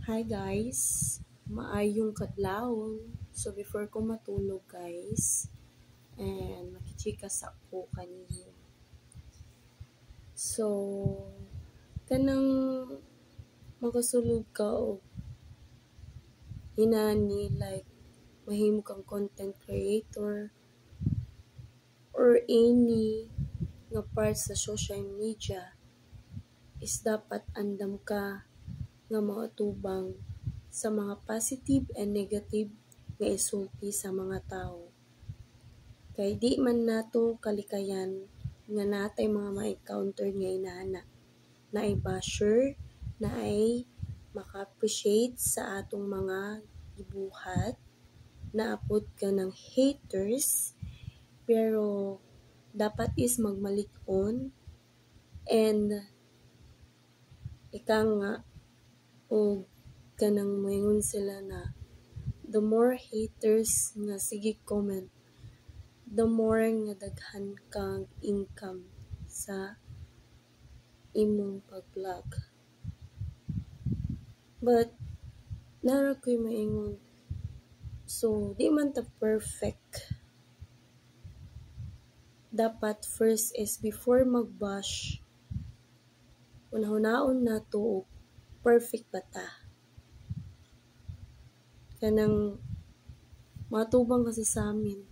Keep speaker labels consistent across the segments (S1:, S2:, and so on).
S1: Hi guys, maayong kadlawon. So before ko matulog guys, and makichikas ako kanino. So kanang magasulod ka og inani like mahimo kang content creator or any nga part sa social media is dapat andam ka nga maatubang sa mga positive and negative nga isulti sa mga tao. Kay di man nato kalikayan nga natay mga ma-encounter nga inana. Naay basher, naay maka-appreciate sa atong mga gibuhat, naapod ka ng haters, pero dapat is magmalik-on and ika nga o kanang moingon sila na the more haters nga sige comment, the more nga daghan kang income sa imong pag-vlog. But nara ko'y maingon, so di man ta perfect. Dapat first is before mag-bash, unahon nato perfect ba ta. Kanang matubang kasi sa amin.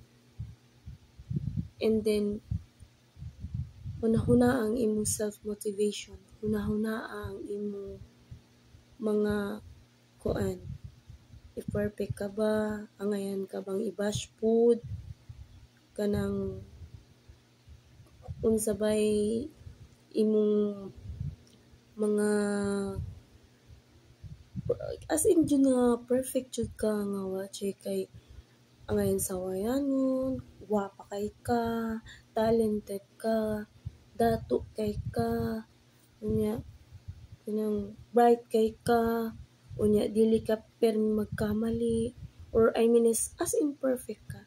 S1: And then, hunahuna ang imong self-motivation. Hunahuna ang imong mga kuan. If perfect ka ba? Angayan ka bang i-bash food? Kanang unsa bay imong mga as in jud nga perfect jud ka nga watchay kay angayon sa wayangon, gwapa kay ka, talented ka, dato kay ka, unya kanang bright kay ka, unya dili ka permi magkamali, or I mean is as in perfect ka.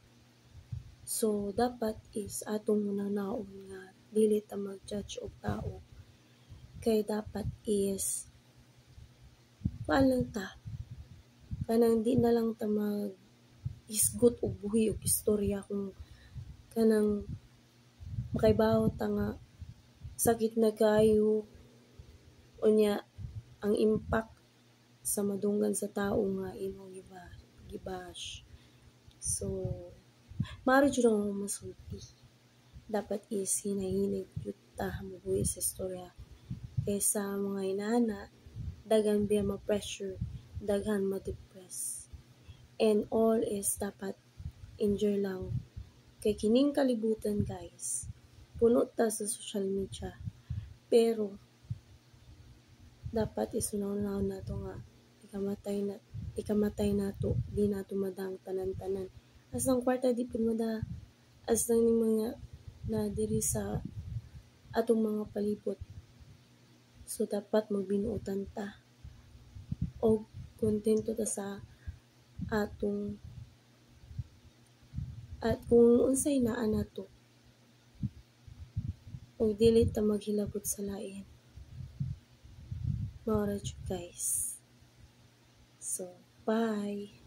S1: So dapat is atong munanaon nga dili ta mag-judge og tao. Kay dapat is lang ta. Kanang di na lang ta mag isgot og buhi og istorya kung kanang makaibaw ta nga sakit na kayo unya ang impact sa madunggan sa tao nga imong gibash. So maro jud ang masulti. Dapat is hinay-hinay jud ta mabuhi sa istorya kaysa mga inana daghan biya ma-pressure, daghan ma-depress. And all is dapat enjoy lang. Kay kining kalibutan guys, puno ta sa social media. Pero dapat isunahon nato nga ikamatay nato, di nato madang tanan-tanan. As ang kwarta di pud mada, as lang ni mga na diri sa atong mga palibot. So dapat magbinuotan ta o kontento ta sa atong at kung unsay naa nato o dili ta maghilabot sa lain. Mao ra jud guys. So bye.